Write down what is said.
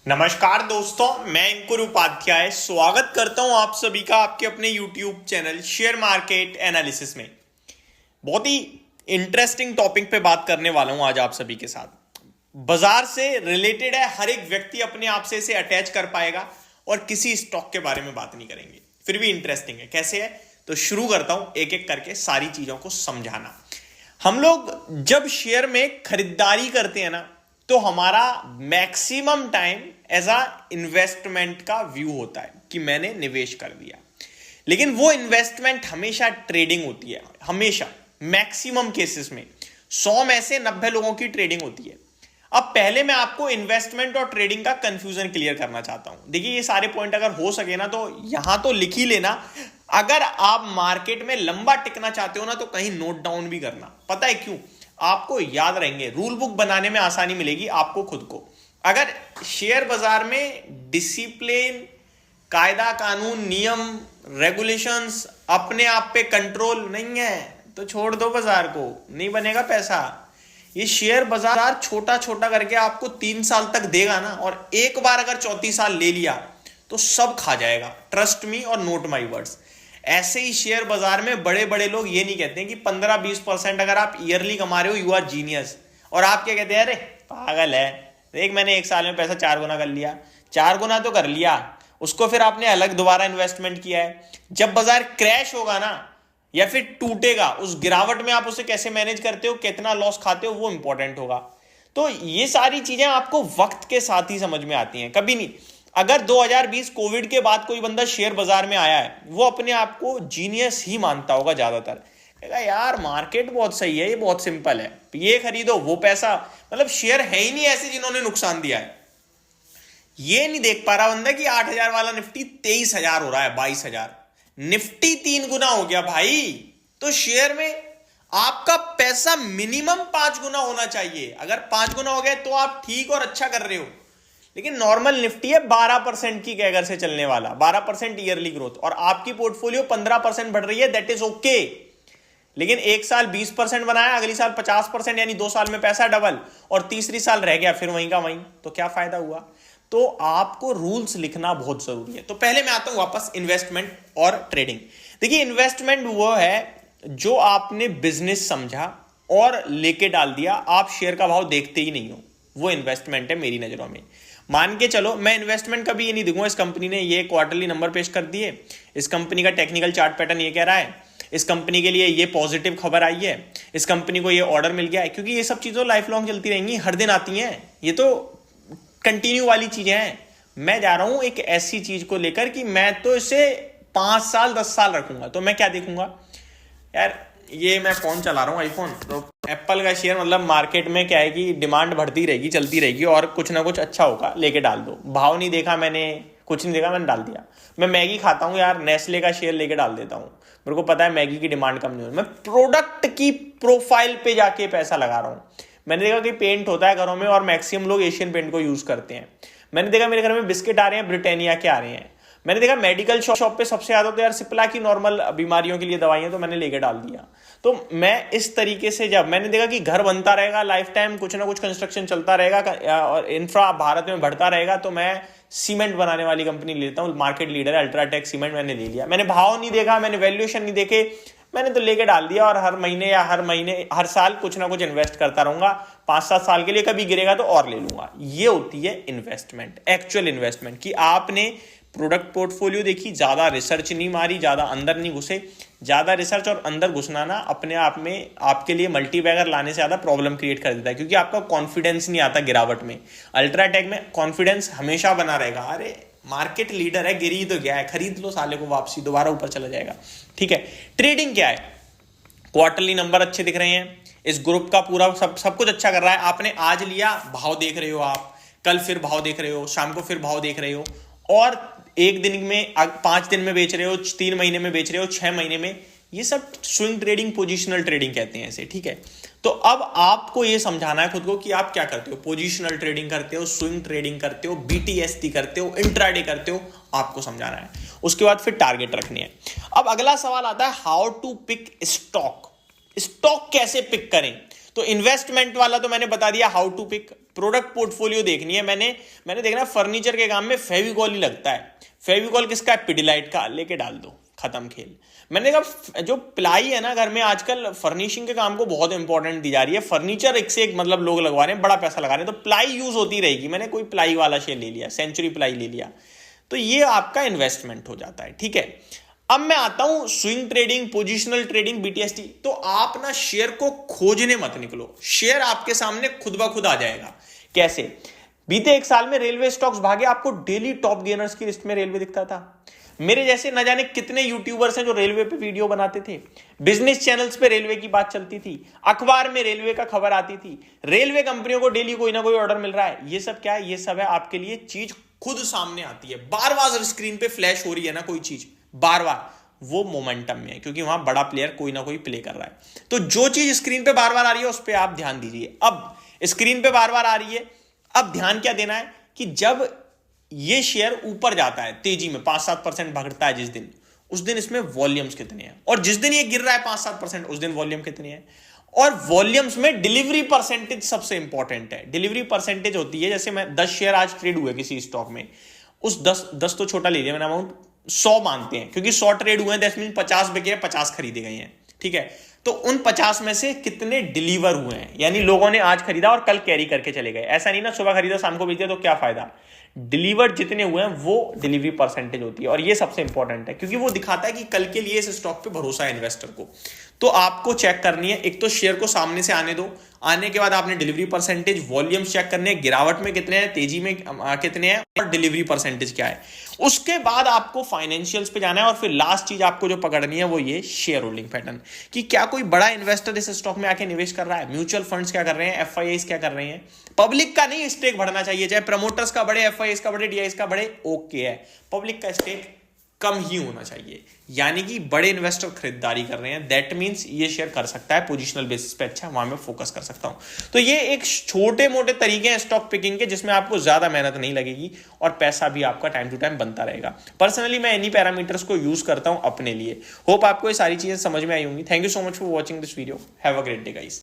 नमस्कार दोस्तों, मैं अंकुर उपाध्याय स्वागत करता हूं आप सभी का आपके अपने YouTube channel share market analysis में। बहुत ही इंटरेस्टिंग टॉपिक पे बात करने वाला हूं आज आप सभी के साथ। बाजार से रिलेटेड है, हर एक व्यक्ति अपने आप से इसे अटैच कर पाएगा और किसी स्टॉक के बारे में बात नहीं करेंगे, फिर भी इंटरेस्टिंग है। कैसे है तो शुरू करता हूं एक एक करके सारी चीजों को समझाना। हम लोग जब शेयर में खरीदारी करते हैं ना, तो हमारा maximum time as a investment का व्यू होता है कि मैंने निवेश कर दिया, लेकिन वो इन्वेस्टमेंट हमेशा ट्रेडिंग होती है। हमेशा मैक्सिमम केसेस में 100 में से 90 लोगों की ट्रेडिंग होती है। अब पहले मैं आपको इन्वेस्टमेंट और ट्रेडिंग का कंफ्यूजन क्लियर करना चाहता हूं। देखिए, ये सारे पॉइंट अगर हो सके ना तो यहां तो लिख ही लेना। अगर आप मार्केट में लंबा टिकना चाहते हो ना तो कहीं नोट डाउन भी करना। पता है क्यों? आपको याद रहेंगे, रूल बुक बनाने में आसानी मिलेगी आपको खुद को। अगर शेयर बाजार में डिसिप्लिन, कायदा कानून, नियम, रेगुलेशंस, अपने आप पे कंट्रोल नहीं है तो छोड़ दो बाजार को, नहीं बनेगा पैसा। ये शेयर बाजार छोटा छोटा करके आपको 3 साल तक देगा ना, और एक बार अगर चौथी साल ले लिया तो सब खा जाएगा। ट्रस्ट मी और नोट माई वर्ड्स। ऐसे ही शेयर बाजार में बड़े बड़े लोग ये नहीं कहते हैं कि 15-20% अगर आप ईयरली कमा रहे हो यू आर जीनियस, और आप क्या कहते हैं, अरे पागल है, देख मैंने एक साल में पैसा 4 गुना कर लिया। 4 गुना तो कर लिया, उसको फिर आपने अलग दोबारा इन्वेस्टमेंट किया है। जब बाजार क्रैश होगा ना या फिर टूटेगा, उस गिरावट में आप उसे कैसे मैनेज करते हो, कितना लॉस खाते हो, वो इंपॉर्टेंट होगा। तो ये सारी चीजें आपको वक्त के साथ ही समझ में आती हैं, कभी नहीं। अगर 2020 कोविड के बाद कोई बंदा शेयर बाजार में आया है, वो अपने आप को जीनियस ही मानता होगा ज्यादातर। कहेगा यार मार्केट बहुत सही है, ये बहुत सिंपल है, ये खरीदो, वो पैसा, मतलब शेयर है ही नहीं ऐसे जिन्होंने नुकसान दिया है। ये नहीं देख पा रहा बंदा कि 8,000 वाला निफ्टी 23,000 हो रहा है, 22,000। निफ्टी 3 गुना हो गया भाई। तो शेयर में आपका पैसा मिनिमम 5 गुना होना चाहिए। अगर 5 गुना हो गया तो आप ठीक और अच्छा कर रहे हो। लेकिन नॉर्मल निफ्टी है 12% की कैगर से चलने वाला, 12% ईयरली ग्रोथ, और आपकी पोर्टफोलियो 15% बढ़ रही है, दैट इज ओके। लेकिन एक साल 20% बनाया, अगली साल 50%, यानी 2 साल में पैसा डबल, और तीसरी साल रह गया फिर वहीं का वहीं, तो क्या फायदा हुआ? तो आपको रूल्स लिखना बहुत जरूरी है। तो पहले मैं आता हूं वापस इन्वेस्टमेंट और ट्रेडिंग। देखिए, इन्वेस्टमेंट वो है जो आपने बिजनेस समझा और लेके डाल दिया, आप शेयर का भाव देखते ही नहीं हो, वो इन्वेस्टमेंट है मेरी नजरों में। मान के चलो, मैं इन्वेस्टमेंट कभी ये नहीं देखूंगा इस कंपनी ने ये क्वार्टरली नंबर पेश कर दिए, इस कंपनी का टेक्निकल चार्ट पैटर्न ये कह रहा है, इस कंपनी के लिए ये पॉजिटिव खबर आई है, इस कंपनी को ये ऑर्डर मिल गया है, क्योंकि ये सब चीज़ें लाइफ लॉन्ग चलती रहेंगी, हर दिन आती हैं, ये तो कंटिन्यू वाली चीज़ें हैं। मैं जा रहा हूं एक ऐसी चीज़ को लेकर कि मैं तो इसे 5 साल 10 साल रखूंगा। तो मैं क्या देखूंगा यार, ये मैं फोन चला रहा हूँ आईफोन, तो एप्पल का शेयर, मतलब मार्केट में क्या है कि डिमांड बढ़ती रहेगी, चलती रहेगी, और कुछ ना कुछ अच्छा होगा, लेके डाल दो। भाव नहीं देखा मैंने, कुछ नहीं देखा, मैंने डाल दिया। मैं मैगी खाता हूँ यार, नेस्ले का शेयर लेके डाल देता हूँ, मेरे को पता है मैगी की डिमांड कम नहीं होगी, मैं प्रोडक्ट की प्रोफाइल पे जाके पैसा लगा रहा हूँ। मैंने देखा कि पेंट होता है घरों में और मैक्सिमम लोग एशियन पेंट को यूज करते हैं। मैंने देखा मेरे घर में बिस्किट आ रहे हैं, ब्रिटानिया के आ रहे हैं। मैंने देखा मेडिकल शॉप पे सबसे ज्यादा तो यार सिप्ला की नॉर्मल बीमारियों के लिए दवाइयां, तो मैंने लेके डाल दिया। तो मैं इस तरीके से, जब मैंने देखा कि घर बनता रहेगा लाइफ टाइम, कुछ ना कुछ कंस्ट्रक्शन चलता रहेगा और इंफ्रा भारत में बढ़ता रहेगा, तो मैं सीमेंट बनाने वाली कंपनी लेता हूँ, मार्केट लीडर है अल्ट्राटेक सीमेंट, मैंने ले लिया। मैंने भाव नहीं देखा, मैंने वैल्यूएशन नहीं देखे, मैंने तो लेके डाल दिया, और हर महीने हर साल कुछ ना कुछ इन्वेस्ट करता रहूंगा 5-7 साल के लिए, कभी गिरेगा तो और ले लूंगा। ये होती है इन्वेस्टमेंट, एक्चुअल इन्वेस्टमेंट, कि आपने प्रोडक्ट पोर्टफोलियो देखी, ज्यादा रिसर्च नहीं मारी, ज्यादा अंदर नहीं घुसे। ज्यादा रिसर्च और अंदर घुसना ना अपने आप में आपके लिए मल्टीबैगर लाने से ज्यादा प्रॉब्लम क्रिएट कर देता है, क्योंकि आपका कॉन्फिडेंस नहीं आता गिरावट में। अल्ट्राटेक में कॉन्फिडेंस हमेशा बना रहेगा, अरे मार्केट लीडर है, गिरी तो गया है, खरीद लो साले को, वापसी दोबारा ऊपर चला जाएगा। ठीक है। ट्रेडिंग क्या है? क्वार्टरली नंबर अच्छे दिख रहे हैं, इस ग्रुप का पूरा सब कुछ अच्छा कर रहा है, आपने आज लिया, भाव देख रहे हो, आप कल फिर भाव देख रहे हो, शाम को फिर भाव देख रहे हो, और एक दिन में 5 दिन में बेच रहे हो, 3 महीने में बेच रहे हो, 6 महीने में। ये सब स्विंग ट्रेडिंग, पोजिशनल ट्रेडिंग कहते हैं इसे। ठीक है। तो अब आपको ये समझाना है खुद को कि आप क्या करते हो, पोजिशनल ट्रेडिंग करते हो, स्विंग ट्रेडिंग करते हो, बीटीएसटी करते हो, इंट्राडे करते हो, आपको समझाना है। उसके बाद फिर टारगेट रखनी है। अब अगला सवाल आता है, how to pick stock. Stock कैसे पिक करें? तो इन्वेस्टमेंट वाला तो मैंने बता दिया, how to pick. Product portfolio देखनी है। मैंने देखना फर्नीचर के काम में फेविकॉल ही लगता है। फेविकॉल किसका है? पिडिलाइट का, लेके डाल दो, खत्म खेल। मैंने कहा जो प्लाई है ना घर में, आजकल फर्निशिंग के काम को बहुत इंपॉर्टेंट दी जा रही है। फर्नीचर एक से एक मतलब लोग लगवा रहे हैं, बड़ा पैसा लगा रहे हैं, तो प्लाई यूज होती रहेगी। मैंने कोई प्लाई वाला शेयर ले लिया, सेंचुरी प्लाई ले लिया, तो ये आपका इन्वेस्टमेंट हो जाता है। ठीक है, अब मैं आता हूं swing trading, positional trading, BTST. तो आप ना शेयर को खोजने मत निकलो, शेयर आपके सामने खुद ब खुद आ जाएगा। कैसे? बीते एक साल में रेलवे स्टॉक्स भागे, आपको डेली टॉप गेनर्स की लिस्ट में रेलवे दिखता था। मेरे जैसे न जाने कितने यूट्यूबर्स हैं जो रेलवे पे वीडियो बनाते थे, बिजनेस चैनल्स पे रेलवे की बात चलती थी, अखबार में रेलवे का खबर आती थी, रेलवे कंपनियों को डेली कोई ना कोई ऑर्डर मिल रहा है। ये सब क्या है? ये सब है आपके लिए चीज खुद सामने आती है, बार बार स्क्रीन पे फ्लैश हो रही है ना कोई चीज, बार बार, वो मोमेंटम में है, क्योंकि वहां बड़ा प्लेयर कोई ना कोई प्ले कर रहा है। तो जो चीज स्क्रीन पे बार बार आ रही है उस पर आप ध्यान दीजिए। अब स्क्रीन पे बार बार आ रही है, अब ध्यान क्या देना है कि जब ये शेयर ऊपर जाता है तेजी में 5-7% भागता है जिस दिन, उस दिन इसमें वॉल्यूम्स कितने हैं, और जिस दिन ये गिर रहा है 5-7% उस दिन वॉल्यूम कितने हैं। और वॉल्यूम्स में डिलीवरी परसेंटेज सबसे इंपॉर्टेंट है। डिलीवरी परसेंटेज होती है, जैसे मैं 10 शेयर आज ट्रेड हुए किसी स्टॉक में, उस 10 तो छोटा ले लिया मैंने अमाउंट, 100 मानते हैं, क्योंकि 100 ट्रेड हुए हैं, दैट मीन 50 बिके हैं, 50 खरीदे गए हैं। ठीक है, तो उन 50 में से कितने डिलीवर हुए हैं, यानी लोगों ने आज खरीदा और कल कैरी करके चले गए। ऐसा नहीं ना सुबह खरीदा शाम को बेच दिया तो क्या फायदा। डिलीवर जितने हुए हैं वो डिलीवरी परसेंटेज होती है, और ये सबसे इंपॉर्टेंट है, क्योंकि वो दिखाता है कि कल के लिए इस स्टॉक पे भरोसा है इन्वेस्टर को। तो आपको चेक करनी है, एक तो शेयर को सामने से आने दो, आने के बाद आपने डिलीवरी परसेंटेज, वॉल्यूम्स चेक करने हैं, गिरावट में कितने हैं, तेजी में कितने हैं, और डिलीवरी परसेंटेज क्या है। उसके बाद आपको फाइनेंशियल्स पे जाना है, और फिर लास्ट चीज आपको जो पकड़नी है वो ये शेयर होल्डिंग पैटर्न, कि क्या कोई बड़ा इन्वेस्टर इस स्टॉक में आके निवेश कर रहा है, म्यूचुअल फंड्स क्या कर रहे हैं, एफआईआईस क्या कर रहे हैं। पब्लिक का नहीं स्टेक बढ़ना चाहिए, चाहे प्रमोटर्स का बढ़े, एफआईआईस का बढ़े, डीआईएस का बढ़े, ओके है, पब्लिक का स्टेक कम ही होना चाहिए। यानी कि बड़े इन्वेस्टर खरीदारी कर रहे हैं, दैट मींस ये शेयर कर सकता है पोजिशनल बेसिस पे, अच्छा वहां मैं फोकस कर सकता हूं। तो ये एक छोटे मोटे तरीके हैं स्टॉक पिकिंग के, जिसमें आपको ज्यादा मेहनत नहीं लगेगी और पैसा भी आपका टाइम टू टाइम बनता रहेगा। पर्सनली मैं इन्हीं पैरामीटर्स को यूज करता हूं अपने लिए। होप आपको ये सारी चीजें समझ में आई होंगी। Thank you so much for watching this video. Have a great day guys.